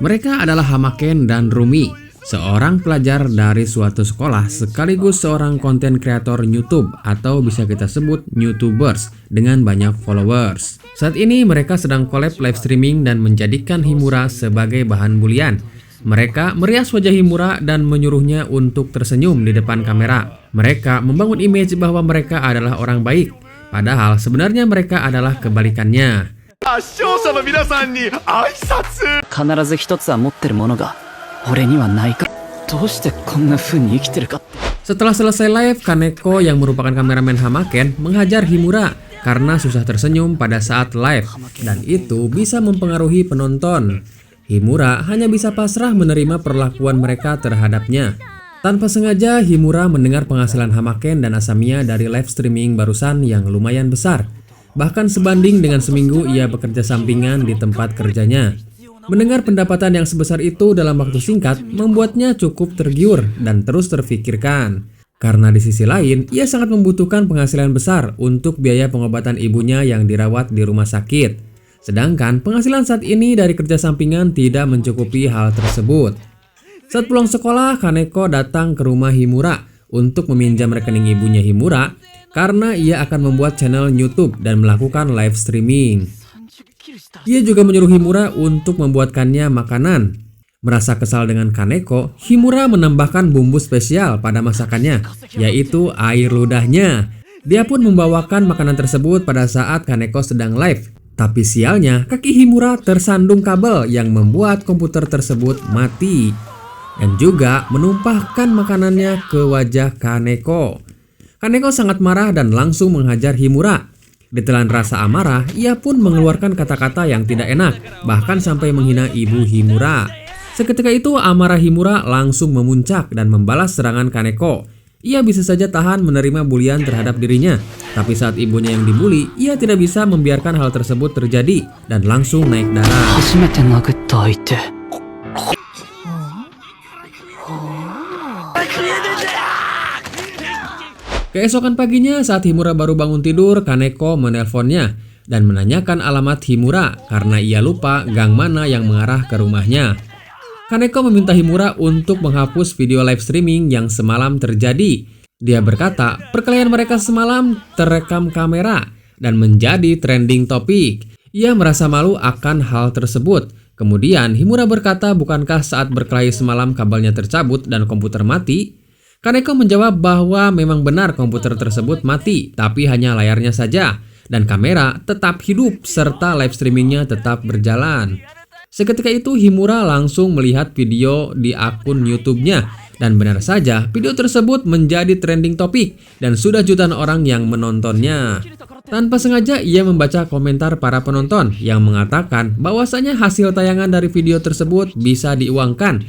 Mereka adalah Hamaken dan Rumi, seorang pelajar dari suatu sekolah sekaligus seorang konten kreator YouTube atau bisa kita sebut YouTubers dengan banyak followers. Saat ini mereka sedang collab live streaming dan menjadikan Himura sebagai bahan bulian. Mereka merias wajah Himura dan menyuruhnya untuk tersenyum di depan kamera. Mereka membangun image bahwa mereka adalah orang baik, padahal sebenarnya mereka adalah kebalikannya. 視聴者の皆さんに挨拶。必ず一つは持ってるものが俺にはないか。どうしてこんな風に生きてるかって。 Setelah selesai live, Kaneko yang merupakan kameramen Hamaken menghajar Himura karena susah tersenyum pada saat live, dan itu bisa mempengaruhi penonton. Himura hanya bisa pasrah menerima perlakuan mereka terhadapnya. Tanpa sengaja, Himura mendengar penghasilan Hamaken dan Asamiya dari live streaming barusan yang lumayan besar. Bahkan sebanding dengan seminggu ia bekerja sampingan di tempat kerjanya. Mendengar pendapatan yang sebesar itu dalam waktu singkat membuatnya cukup tergiur dan terus terfikirkan. Karena di sisi lain, ia sangat membutuhkan penghasilan besar untuk biaya pengobatan ibunya yang dirawat di rumah sakit. Sedangkan penghasilan saat ini dari kerja sampingan tidak mencukupi hal tersebut. Saat pulang sekolah, Kaneko datang ke rumah Himura untuk meminjam rekening ibunya Himura karena ia akan membuat channel YouTube dan melakukan live streaming. Ia juga menyuruh Himura untuk membuatkannya makanan. Merasa kesal dengan Kaneko, Himura menambahkan bumbu spesial pada masakannya, yaitu air ludahnya. Dia pun membawakan makanan tersebut pada saat Kaneko sedang live. Tapi sialnya, kaki Himura tersandung kabel yang membuat komputer tersebut mati. Dan juga menumpahkan makanannya ke wajah Kaneko. Kaneko sangat marah dan langsung menghajar Himura. Ditelan rasa amarah, ia pun mengeluarkan kata-kata yang tidak enak, bahkan sampai menghina ibu Himura. Seketika itu amarah Himura langsung memuncak dan membalas serangan Kaneko. Ia bisa saja tahan menerima bulian terhadap dirinya, tapi saat ibunya yang dibuli, ia tidak bisa membiarkan hal tersebut terjadi dan langsung naik darah. Keesokan paginya saat Himura baru bangun tidur, Kaneko menelponnya dan menanyakan alamat Himura karena ia lupa gang mana yang mengarah ke rumahnya. Kaneko meminta Himura untuk menghapus video live streaming yang semalam terjadi. Dia berkata perkelahian mereka semalam terekam kamera dan menjadi trending topik. Ia merasa malu akan hal tersebut. Kemudian Himura berkata bukankah saat berkelahi semalam kabelnya tercabut dan komputer mati? Kaneko menjawab bahwa memang benar komputer tersebut mati, tapi hanya layarnya saja, dan kamera tetap hidup serta live streamingnya tetap berjalan. Seketika itu Himura langsung melihat video di akun YouTube-nya, dan benar saja video tersebut menjadi trending topik dan sudah jutaan orang yang menontonnya. Tanpa sengaja ia membaca komentar para penonton yang mengatakan bahwasanya hasil tayangan dari video tersebut bisa diuangkan.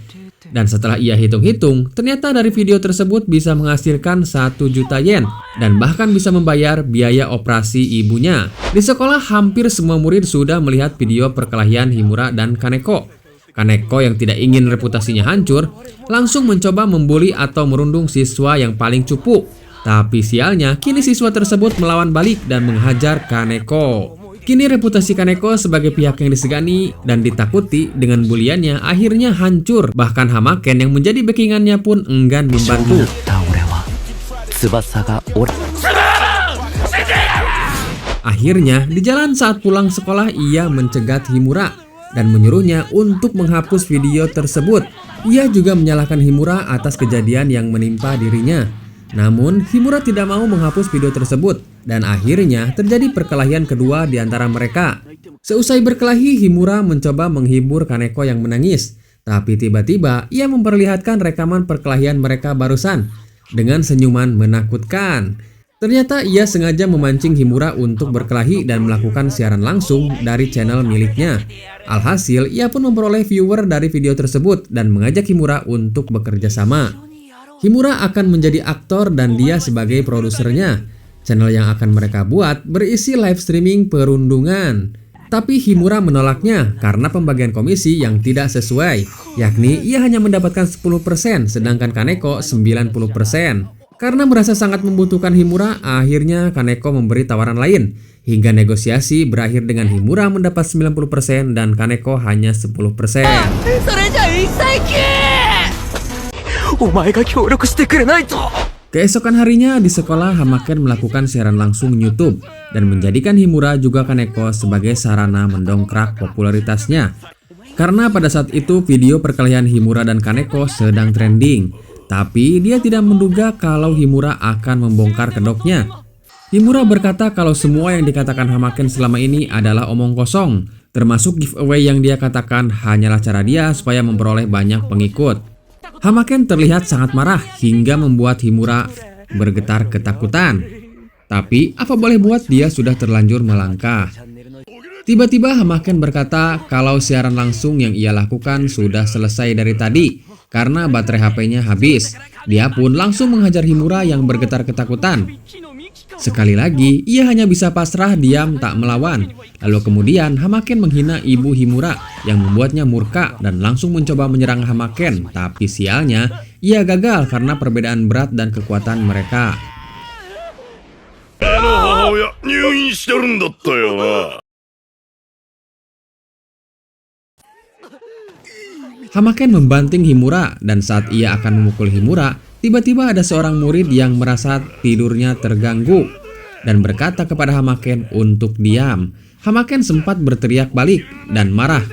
Dan setelah ia hitung-hitung, ternyata dari video tersebut bisa menghasilkan 1 juta yen dan bahkan bisa membayar biaya operasi ibunya. Di sekolah hampir semua murid sudah melihat video perkelahian Himura dan Kaneko. Kaneko yang tidak ingin reputasinya hancur, langsung mencoba membuli atau merundung siswa yang paling cupu. Tapi sialnya, kini siswa tersebut melawan balik dan menghajar Kaneko. Kini reputasi Kaneko sebagai pihak yang disegani dan ditakuti dengan buliannya akhirnya hancur. Bahkan Hamaken yang menjadi backingannya pun enggan membantu. Akhirnya di jalan saat pulang sekolah ia mencegat Himura dan menyuruhnya untuk menghapus video tersebut. Ia juga menyalahkan Himura atas kejadian yang menimpa dirinya. Namun Himura tidak mau menghapus video tersebut dan akhirnya terjadi perkelahian kedua di antara mereka. Seusai berkelahi, Himura mencoba menghibur Kaneko yang menangis. Tapi tiba-tiba ia memperlihatkan rekaman perkelahian mereka barusan dengan senyuman menakutkan. Ternyata ia sengaja memancing Himura untuk berkelahi dan melakukan siaran langsung dari channel miliknya. Alhasil ia pun memperoleh viewer dari video tersebut dan mengajak Himura untuk bekerja sama. Himura akan menjadi aktor dan dia sebagai produsernya. Channel yang akan mereka buat berisi live streaming perundungan. Tapi Himura menolaknya karena pembagian komisi yang tidak sesuai, yakni ia hanya mendapatkan 10% sedangkan Kaneko 90%. Karena merasa sangat membutuhkan Himura, akhirnya Kaneko memberi tawaran lain, hingga negosiasi berakhir dengan Himura mendapat 90% dan Kaneko hanya 10%. それじゃ一切お前が協力してくれないと Keesokan harinya di sekolah, Hamaken melakukan siaran langsung YouTube dan menjadikan Himura juga Kaneko sebagai sarana mendongkrak popularitasnya. Karena pada saat itu video perkelahian Himura dan Kaneko sedang trending, tapi dia tidak menduga kalau Himura akan membongkar kedoknya. Himura berkata kalau semua yang dikatakan Hamaken selama ini adalah omong kosong, termasuk giveaway yang dia katakan hanyalah cara dia supaya memperoleh banyak pengikut. Hamaken terlihat sangat marah hingga membuat Himura bergetar ketakutan. Tapi apa boleh buat, dia sudah terlanjur melangkah. Tiba-tiba Hamaken berkata kalau siaran langsung yang ia lakukan sudah selesai dari tadi karena baterai HP-nya habis. Dia pun langsung menghajar Himura yang bergetar ketakutan. Sekali lagi, ia hanya bisa pasrah diam tak melawan. Lalu kemudian Hamaken menghina ibu Himura yang membuatnya murka dan langsung mencoba menyerang Hamaken. Tapi sialnya, ia gagal karena perbedaan berat dan kekuatan mereka. 母親入院してるんだったよな。 Hamaken membanting Himura dan saat ia akan memukul Himura, tiba-tiba ada seorang murid yang merasa tidurnya terganggu dan berkata kepada Hamaken untuk diam. Hamaken sempat berteriak balik dan marah.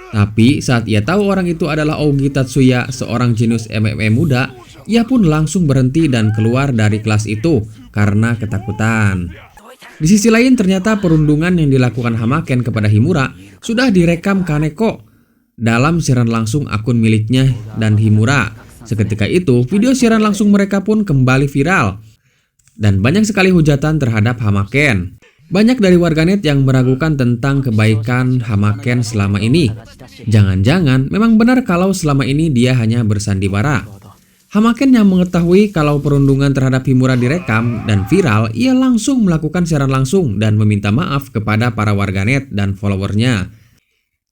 Tapi saat ia tahu orang itu adalah Ougi Tatsuya, seorang jenius MMA muda, ia pun langsung berhenti dan keluar dari kelas itu karena ketakutan. Di sisi lain, ternyata perundungan yang dilakukan Hamaken kepada Himura sudah direkam Kaneko dalam siaran langsung akun miliknya dan Himura. Seketika itu, video siaran langsung mereka pun kembali viral dan banyak sekali hujatan terhadap Hamaken. Banyak dari warganet yang meragukan tentang kebaikan Hamaken selama ini. Jangan-jangan memang benar kalau selama ini dia hanya bersandiwara. Hamaken yang mengetahui kalau perundungan terhadap Himura direkam dan viral, ia langsung melakukan siaran langsung dan meminta maaf kepada para warganet dan followernya.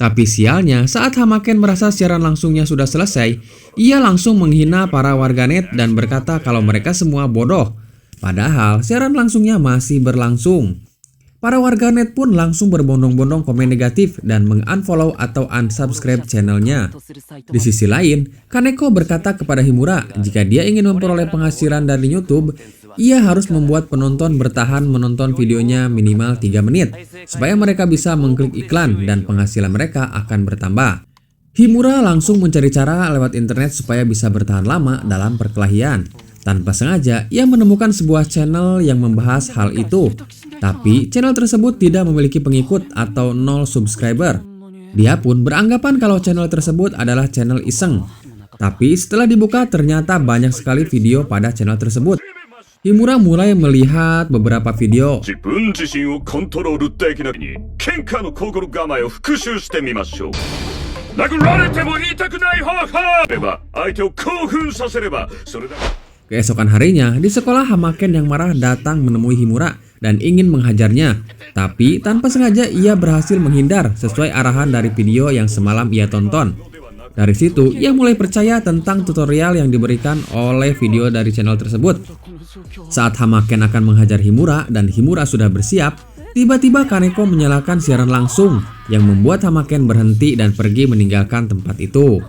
Tapi sialnya, saat Hamaken merasa siaran langsungnya sudah selesai, ia langsung menghina para warganet dan berkata kalau mereka semua bodoh. Padahal siaran langsungnya masih berlangsung. Para warganet pun langsung berbondong-bondong komen negatif dan meng-unfollow atau unsubscribe channelnya. Di sisi lain, Kaneko berkata kepada Himura jika dia ingin memperoleh penghasilan dari YouTube, ia harus membuat penonton bertahan menonton videonya minimal 3 menit supaya mereka bisa mengklik iklan dan penghasilan mereka akan bertambah. Himura langsung mencari cara lewat internet supaya bisa bertahan lama dalam perkelahian. Tanpa sengaja, ia menemukan sebuah channel yang membahas hal itu. Tapi channel tersebut tidak memiliki pengikut atau 0 subscriber. Dia pun beranggapan kalau channel tersebut adalah channel iseng. Tapi setelah dibuka ternyata banyak sekali video pada channel tersebut. Himura mulai melihat beberapa video. 自分自身をコントロールできなきに喧嘩の心構えを復習してみましょう。殴られても痛くない方法れば相手を興奮させればそれだけ。 Keesokan harinya, di sekolah Hamaken yang marah datang menemui Himura dan ingin menghajarnya. Tapi tanpa sengaja ia berhasil menghindar sesuai arahan dari video yang semalam ia tonton. Dari situ, ia mulai percaya tentang tutorial yang diberikan oleh video dari channel tersebut. Saat Hamaken akan menghajar Himura dan Himura sudah bersiap, tiba-tiba Kaneko menyalakan siaran langsung yang membuat Hamaken berhenti dan pergi meninggalkan tempat itu.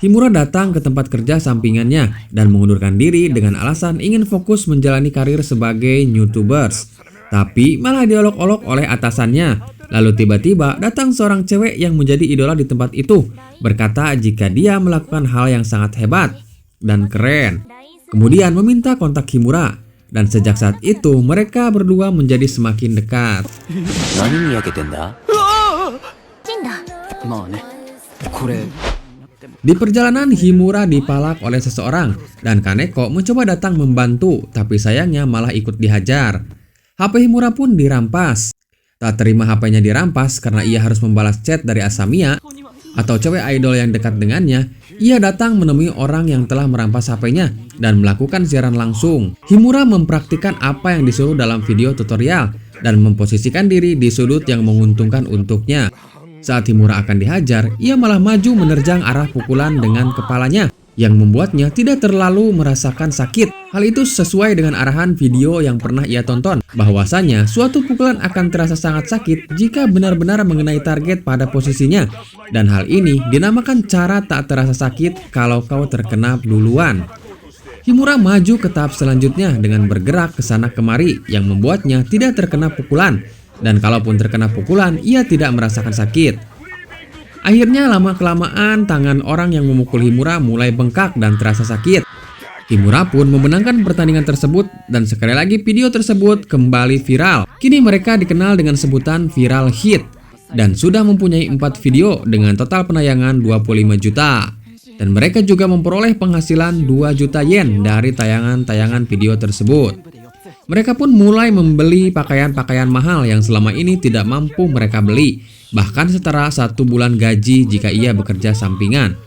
Himura datang ke tempat kerja sampingannya dan mengundurkan diri dengan alasan ingin fokus menjalani karir sebagai YouTubers. Tapi malah diolok-olok oleh atasannya. Lalu tiba-tiba datang seorang cewek yang menjadi idola di tempat itu, berkata jika dia melakukan hal yang sangat hebat dan keren. Kemudian meminta kontak Himura. Dan sejak saat itu mereka berdua menjadi semakin dekat. Di perjalanan Himura dipalak oleh seseorang dan Kaneko mencoba datang membantu, tapi sayangnya malah ikut dihajar. HP Himura pun dirampas. Tak terima HP-nya dirampas karena ia harus membalas chat dari Asamiya atau cewek idol yang dekat dengannya, ia datang menemui orang yang telah merampas HP-nya dan melakukan siaran langsung. Himura mempraktikkan apa yang disuruh dalam video tutorial dan memposisikan diri di sudut yang menguntungkan untuknya. Saat Himura akan dihajar, ia malah maju menerjang arah pukulan dengan kepalanya. yang membuatnya tidak terlalu merasakan sakit. Hal itu sesuai dengan arahan video yang pernah ia tonton, bahwasanya suatu pukulan akan terasa sangat sakit jika benar-benar mengenai target pada posisinya. Dan hal ini dinamakan cara tak terasa sakit kalau kau terkena duluan. Himura maju ke tahap selanjutnya dengan bergerak ke sana kemari yang membuatnya tidak terkena pukulan. Dan kalaupun terkena pukulan, ia tidak merasakan sakit. Akhirnya lama-kelamaan tangan orang yang memukul Himura mulai bengkak dan terasa sakit. Himura pun memenangkan pertandingan tersebut dan sekali lagi video tersebut kembali viral. Kini mereka dikenal dengan sebutan viral hit dan sudah mempunyai 4 video dengan total penayangan 25 juta. Dan mereka juga memperoleh penghasilan 2 juta yen dari tayangan-tayangan video tersebut. Mereka pun mulai membeli pakaian-pakaian mahal yang selama ini tidak mampu mereka beli, bahkan setara 1 bulan gaji jika ia bekerja sampingan.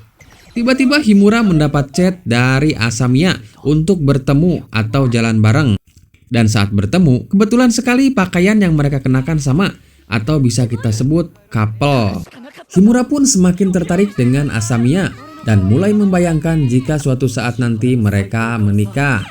Tiba-tiba Himura mendapat chat dari Asamiya untuk bertemu atau jalan bareng. Dan saat bertemu, kebetulan sekali pakaian yang mereka kenakan sama, atau bisa kita sebut couple. Himura pun semakin tertarik dengan Asamiya dan mulai membayangkan jika suatu saat nanti mereka menikah.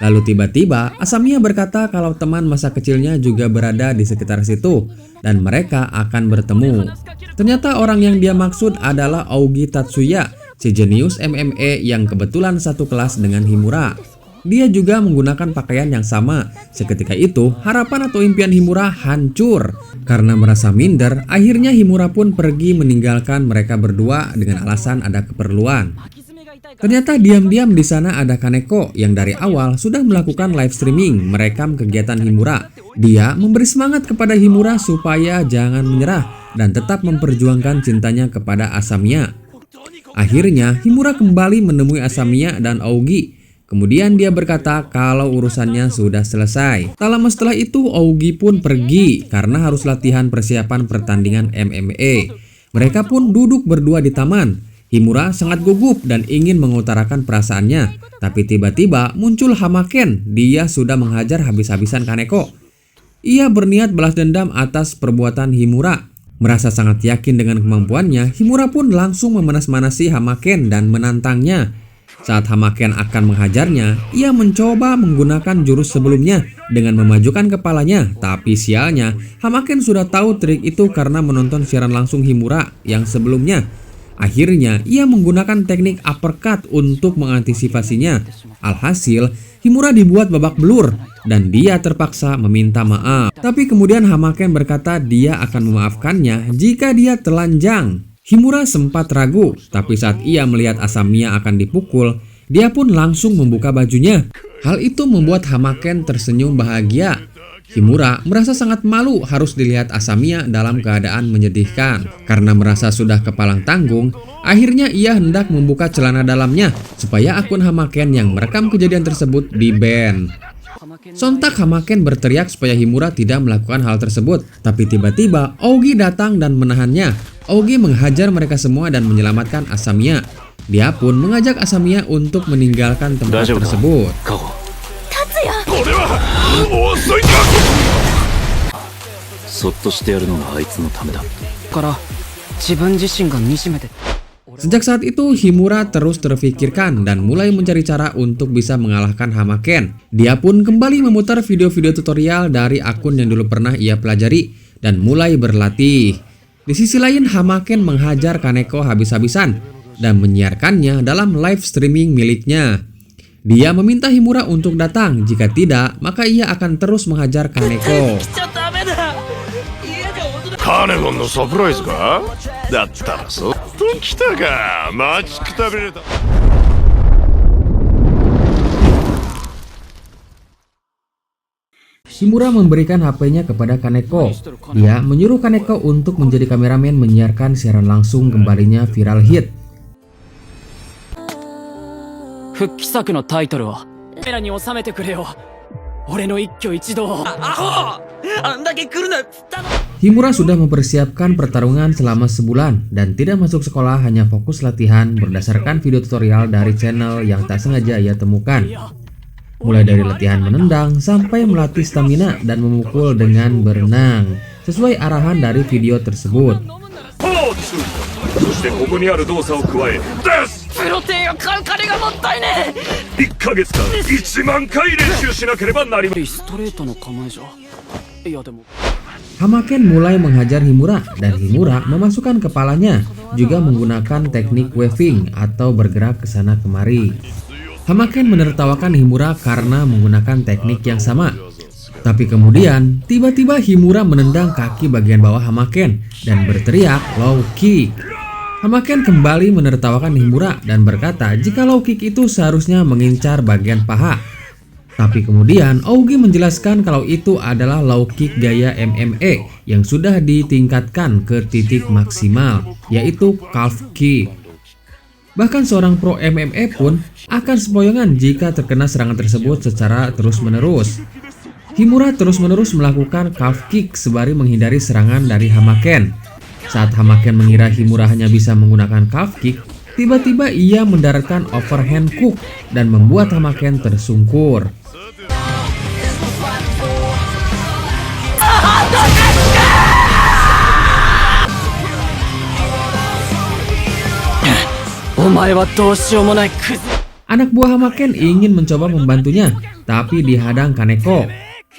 Lalu tiba-tiba Asamiya berkata kalau teman masa kecilnya juga berada di sekitar situ dan mereka akan bertemu. Ternyata orang yang dia maksud adalah Aogi Tatsuya, si jenius MMA yang kebetulan satu kelas dengan Himura. Dia juga menggunakan pakaian yang sama. Seketika itu harapan atau impian Himura hancur. Karena merasa minder, akhirnya Himura pun pergi meninggalkan mereka berdua dengan alasan ada keperluan. Ternyata diam-diam di sana ada Kaneko yang dari awal sudah melakukan live streaming merekam kegiatan Himura. Dia memberi semangat kepada Himura supaya jangan menyerah dan tetap memperjuangkan cintanya kepada Asamiya. Akhirnya Himura kembali menemui Asamiya dan Aogi. Kemudian dia berkata kalau urusannya sudah selesai. Tak lama setelah itu Aogi pun pergi karena harus latihan persiapan pertandingan MMA. Mereka pun duduk berdua di taman. Himura sangat gugup dan ingin mengutarakan perasaannya, tapi tiba-tiba muncul Hamaken. Dia sudah menghajar habis-habisan Kaneko. Ia berniat balas dendam atas perbuatan Himura. Merasa sangat yakin dengan kemampuannya, Himura pun langsung memanas-manasi Hamaken dan menantangnya. Saat Hamaken akan menghajarnya, ia mencoba menggunakan jurus sebelumnya dengan memajukan kepalanya. Tapi sialnya, Hamaken sudah tahu trik itu karena menonton siaran langsung Himura yang sebelumnya. Akhirnya, ia menggunakan teknik uppercut untuk mengantisipasinya. Alhasil, Himura dibuat babak belur dan dia terpaksa meminta maaf. Tapi kemudian Hamaken berkata dia akan memaafkannya jika dia telanjang. Himura sempat ragu, tapi saat ia melihat Asamiya akan dipukul, dia pun langsung membuka bajunya. Hal itu membuat Hamaken tersenyum bahagia. Himura merasa sangat malu harus dilihat Asamiya dalam keadaan menyedihkan. Karena merasa sudah kepalang tanggung, akhirnya ia hendak membuka celana dalamnya supaya akun Hamaken yang merekam kejadian tersebut di-ban. Sontak Hamaken berteriak supaya Himura tidak melakukan hal tersebut. Tapi tiba-tiba Aogi datang dan menahannya. Aogi menghajar mereka semua dan menyelamatkan Asamiya. Dia pun mengajak Asamiya untuk meninggalkan tempat tersebut. Sejak saat itu Himura terus terfikirkan dan mulai mencari cara untuk bisa mengalahkan Hamaken. Dia pun kembali memutar video-video tutorial dari akun yang dulu pernah ia pelajari dan mulai berlatih. Di sisi lain Hamaken menghajar Kaneko habis-habisan dan menyiarkannya dalam live streaming miliknya. Dia meminta Himura untuk datang, jika tidak maka ia akan terus menghajar Kaneko. Himura memberikan HP-nya kepada Kaneko. Dia menyuruh Kaneko untuk menjadi kameramen menyiarkan siaran langsung kembalinya viral hit. 復帰作のタイトルをカメラに収めてくれよ。俺の一挙一動。Himura sudah mempersiapkan pertarungan selama sebulan dan tidak masuk sekolah, hanya fokus latihan berdasarkan video tutorial dari channel yang tak sengaja ia temukan. Mulai dari latihan menendang sampai melatih stamina dan memukul dengan berenang sesuai arahan dari video tersebut. してここにある動作を加えです。プロテインを買う金がもったいねえ。1ヶ月間1万回練習しなければなりません。ストレートの構えじゃ。いやでも Hamaken mulai menghajar Himura dan Himura memasukkan kepalanya, juga menggunakan teknik waving atau bergerak ke sana kemari. Hamaken menertawakan Himura karena menggunakan teknik yang sama. Tapi kemudian, tiba-tiba Himura menendang kaki bagian bawah Hamaken dan berteriak low kick. Hamaken kembali menertawakan Himura dan berkata jika low kick itu seharusnya mengincar bagian paha. Tapi kemudian Aogi menjelaskan kalau itu adalah low kick gaya MMA yang sudah ditingkatkan ke titik maksimal, yaitu calf kick. Bahkan seorang pro MMA pun akan sempoyongan jika terkena serangan tersebut secara terus-menerus. Himura terus-menerus melakukan calf kick sembari menghindari serangan dari Hamaken. Saat Hamaken mengira Himura hanya bisa menggunakan calf kick, tiba-tiba ia mendaratkan overhand hook dan membuat Hamaken tersungkur. Anak buah Hamaken ingin mencoba membantunya, tapi dihadang Kaneko.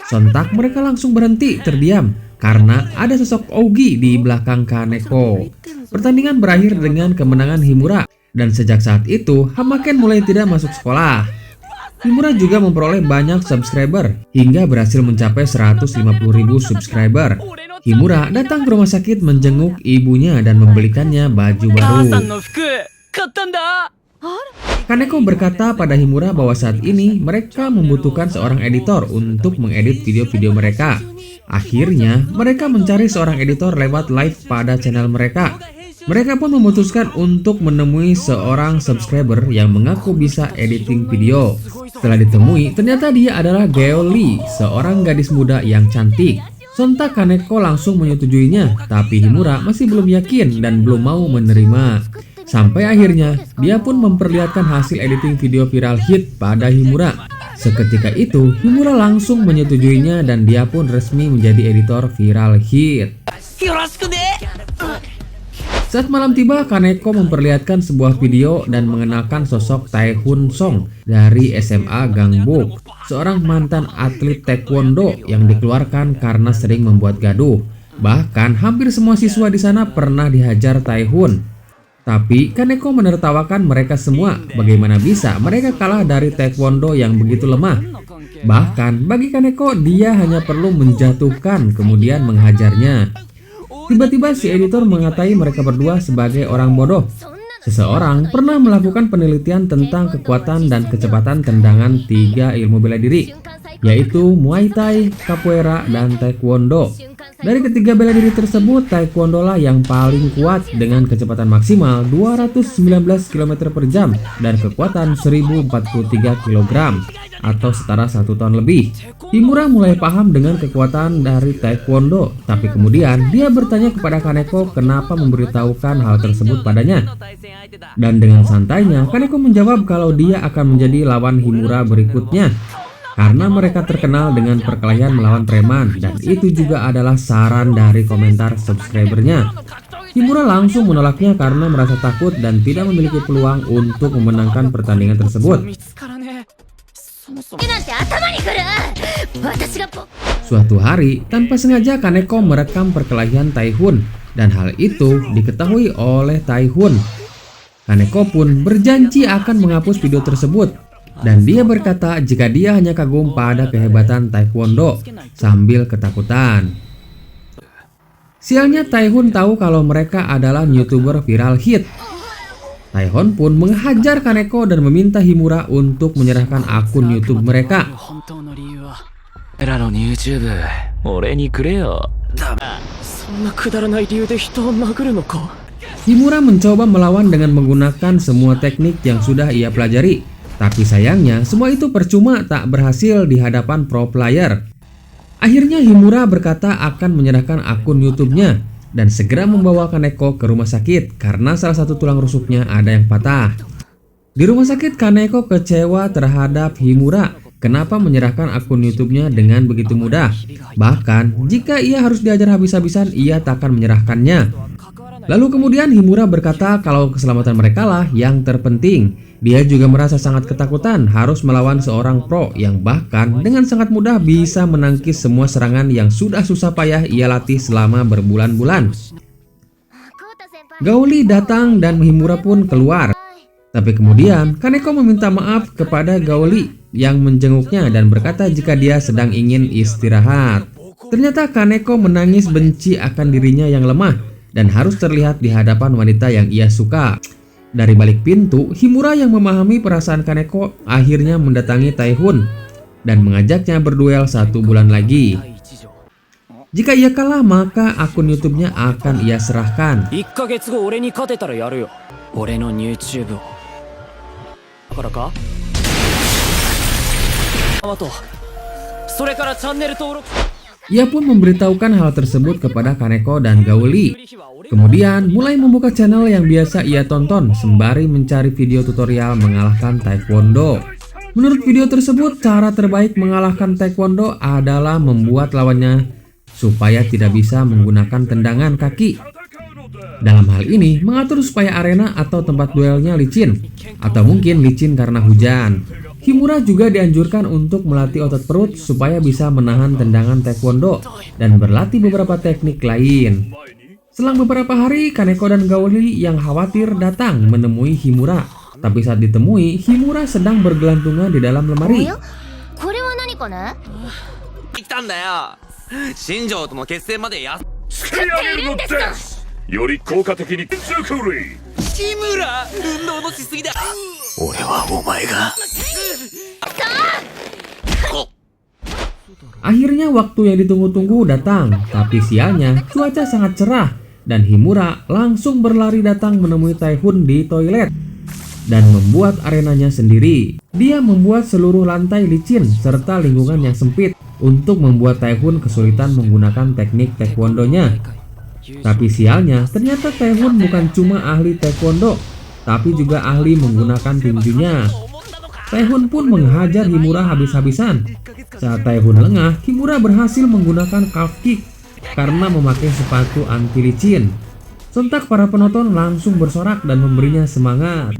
Sontak mereka langsung berhenti terdiam karena ada sosok Aogi di belakang Kaneko. Pertandingan berakhir dengan kemenangan Himura, dan sejak saat itu Hamaken mulai tidak masuk sekolah. Himura juga memperoleh banyak subscriber hingga berhasil mencapai 150.000 subscriber. Himura datang ke rumah sakit menjenguk ibunya dan membelikannya baju baru. Kaneko berkata pada Himura bahwa saat ini mereka membutuhkan seorang editor untuk mengedit video-video mereka. Akhirnya mereka mencari seorang editor lewat live pada channel mereka. Mereka pun memutuskan untuk menemui seorang subscriber yang mengaku bisa editing video. Setelah ditemui, ternyata dia adalah Geo Lee, seorang gadis muda yang cantik. Sontak Kaneko langsung menyetujuinya, tapi Himura masih belum yakin dan belum mau menerima. Sampai akhirnya, dia pun memperlihatkan hasil editing video viral hit pada Himura. Seketika itu, Himura langsung menyetujuinya dan dia pun resmi menjadi editor viral hit. Saat malam tiba, Kaneko memperlihatkan sebuah video dan mengenalkan sosok Taehun Song dari SMA Gangbuk, seorang mantan atlet taekwondo yang dikeluarkan karena sering membuat gaduh. Bahkan hampir semua siswa di sana pernah dihajar Taehun. Tapi Kaneko menertawakan mereka semua. Bagaimana bisa mereka kalah dari taekwondo yang begitu lemah? Bahkan bagi Kaneko, dia hanya perlu menjatuhkan kemudian menghajarnya. Tiba-tiba si editor mengatai mereka berdua sebagai orang bodoh. Seseorang pernah melakukan penelitian tentang kekuatan dan kecepatan tendangan 3 ilmu bela diri, yaitu Muay Thai, Capoeira, dan Taekwondo. Dari ketiga bela diri tersebut, Taekwondo lah yang paling kuat dengan kecepatan maksimal 219 km per jam dan kekuatan 1043 kg atau setara 1 ton lebih. Himura mulai paham dengan kekuatan dari Taekwondo, tapi kemudian dia bertanya kepada Kaneko kenapa memberitahukan hal tersebut padanya. Dan dengan santainya, Kaneko menjawab kalau dia akan menjadi lawan Himura berikutnya, karena mereka terkenal dengan perkelahian melawan preman, dan itu juga adalah saran dari komentar subscribernya. Himura langsung menolaknya karena merasa takut dan tidak memiliki peluang untuk memenangkan pertandingan tersebut. Suatu hari, tanpa sengaja Kaneko merekam perkelahian Taehun, dan hal itu diketahui oleh Taehun. Kaneko pun berjanji akan menghapus video tersebut, dan dia berkata jika dia hanya kagum pada kehebatan Taekwondo sambil ketakutan. Sialnya Taehun tahu kalau mereka adalah YouTuber viral hit. Taehun pun menghajar Kaneko dan meminta Himura untuk menyerahkan akun YouTube mereka. Himura mencoba melawan dengan menggunakan semua teknik yang sudah ia pelajari, tapi sayangnya semua itu percuma, tak berhasil di hadapan pro player. Akhirnya Himura berkata akan menyerahkan akun YouTube-nya dan segera membawa Kaneko ke rumah sakit karena salah satu tulang rusuknya ada yang patah. Di rumah sakit, Kaneko kecewa terhadap Himura. Kenapa menyerahkan akun YouTube-nya dengan begitu mudah? Bahkan jika ia harus diajar habis-habisan, ia tak akan menyerahkannya. Lalu kemudian Himura berkata kalau keselamatan mereka lah yang terpenting. Dia juga merasa sangat ketakutan harus melawan seorang pro yang bahkan dengan sangat mudah bisa menangkis semua serangan yang sudah susah payah ia latih selama berbulan-bulan. Gauli datang dan Himura pun keluar. Tapi kemudian Kaneko meminta maaf kepada Gauli yang menjenguknya dan berkata jika dia sedang ingin istirahat. Ternyata Kaneko menangis benci akan dirinya yang lemah dan harus terlihat di hadapan wanita yang ia suka. Dari balik pintu, Himura yang memahami perasaan Kaneko akhirnya mendatangi Taihun dan mengajaknya berduel 1 bulan lagi. Jika ia kalah, maka akun YouTube-nya akan ia serahkan. 1ヶ月後俺に勝てたらやるよ。俺の YouTube を。だからか？あと、それからチャンネル登録。 Ia pun memberitahukan hal tersebut kepada Kaneko dan Gauli. Kemudian mulai membuka channel yang biasa ia tonton sembari mencari video tutorial mengalahkan Taekwondo. Menurut video tersebut, cara terbaik mengalahkan Taekwondo adalah membuat lawannya supaya tidak bisa menggunakan tendangan kaki. Dalam hal ini, mengatur supaya arena atau tempat duelnya licin, atau mungkin licin karena hujan. Himura juga dianjurkan untuk melatih otot perut supaya bisa menahan tendangan Taekwondo dan berlatih beberapa teknik lain. Selang beberapa hari, Kaneko dan Gauli yang khawatir datang menemui Himura. Tapi saat ditemui, Himura sedang bergelantungan di dalam lemari. 作り上げるのですより効果的に作り志村、運動のしすぎだ。俺はお前が。 Akhirnya waktu yang ditunggu-tunggu datang, tapi sialnya cuaca sangat cerah dan Himura langsung berlari datang menemui Taihun di toilet dan membuat arenanya sendiri. Dia membuat seluruh lantai licin serta lingkungan yang sempit untuk membuat Taihun kesulitan menggunakan teknik taekwondonya. Tapi sialnya, ternyata Taihun bukan cuma ahli taekwondo, tapi juga ahli menggunakan tinjunya. Taihun pun menghajar Himura habis-habisan. Saat Taihun lengah, Himura berhasil menggunakan calf kick karena memakai sepatu anti licin. Sontak para penonton langsung bersorak dan memberinya semangat.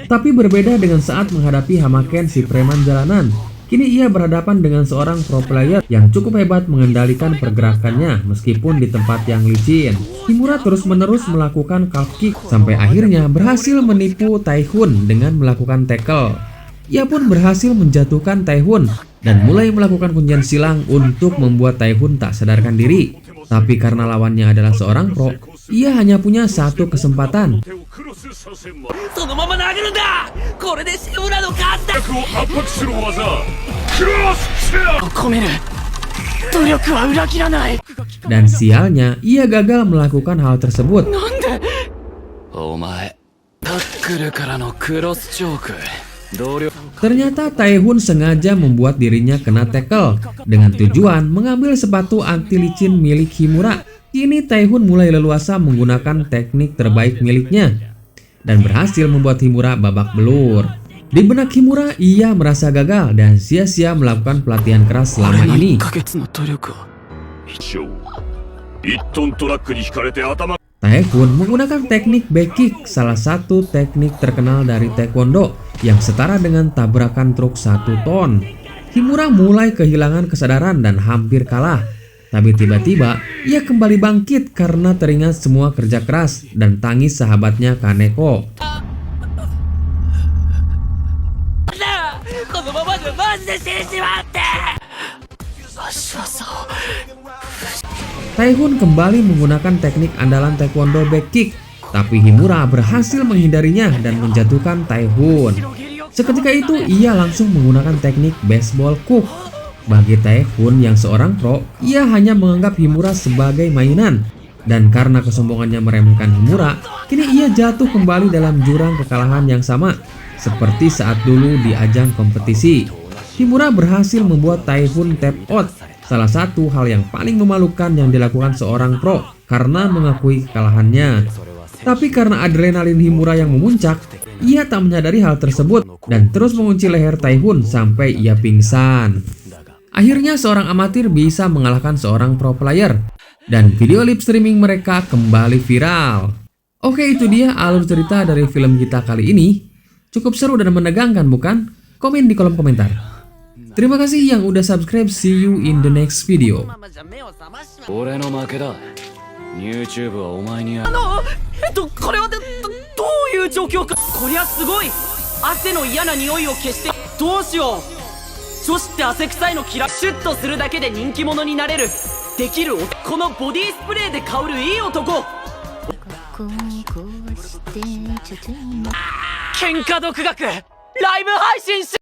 Tapi berbeda dengan saat menghadapi Hamaken si preman jalanan. Kini ia berhadapan dengan seorang pro player yang cukup hebat mengendalikan pergerakannya meskipun di tempat yang licin. Himura terus-menerus melakukan calf kick sampai akhirnya berhasil menipu Taihun dengan melakukan tackle. Ia pun berhasil menjatuhkan Taihun dan mulai melakukan kuncian silang untuk membuat Taihun tak sadarkan diri. Tapi karena lawannya adalah seorang pro, ia hanya punya satu kesempatan. そのまま投げるんだ。これで志村の勝ちだ。を圧迫する技クロスチェア込める。努力は裏切らない。 Dan sialnya, ia gagal melakukan hal tersebut. お前、タックルからのクロスチョーク。同僚。 Ternyata Taihun sengaja membuat dirinya kena tackle dengan tujuan mengambil sepatu anti licin milik Himura. Kini Taihun mulai leluasa menggunakan teknik terbaik miliknya dan berhasil membuat Himura babak belur. Di benak Himura, ia merasa gagal dan sia-sia melakukan pelatihan keras selama ini. 1トントラックに引かれて頭 Taihun menggunakan teknik back kick, salah satu teknik terkenal dari taekwondo yang setara dengan tabrakan truk 1 ton. Himura mulai kehilangan kesadaran dan hampir kalah. Tapi tiba-tiba ia kembali bangkit karena teringat semua kerja keras dan tangis sahabatnya Kaneko. Taihun kembali menggunakan teknik andalan taekwondo back kick, tapi Himura berhasil menghindarinya dan menjatuhkan Taihun. Seketika itu ia langsung menggunakan teknik baseball hook. Bagi Taihun yang seorang pro, ia hanya menganggap Himura sebagai mainan. Dan karena kesombongannya meremehkan Himura, kini ia jatuh kembali dalam jurang kekalahan yang sama seperti saat dulu di ajang kompetisi. Himura berhasil membuat Taihun tap out, salah satu hal yang paling memalukan yang dilakukan seorang pro karena mengakui kekalahannya. Tapi karena adrenalin Himura yang memuncak, ia tak menyadari hal tersebut dan terus mengunci leher Taihun sampai ia pingsan. Akhirnya seorang amatir bisa mengalahkan seorang pro player dan video lip streaming mereka kembali viral. Oke, itu dia alur cerita dari film kita kali ini. Cukup seru dan menegangkan, bukan? Komen di kolom komentar. Terima kasih yang udah subscribe. See you in the next video. 俺の負けだ YouTube はお前にこれはどういう状況か。こりゃすごい。汗の嫌な匂いを消してどうしよう。女子って汗臭いの嫌い。シュッとするだけで人気者になれるできる。このボディスプレーで香るいい男。喧嘩独学ライブ配信し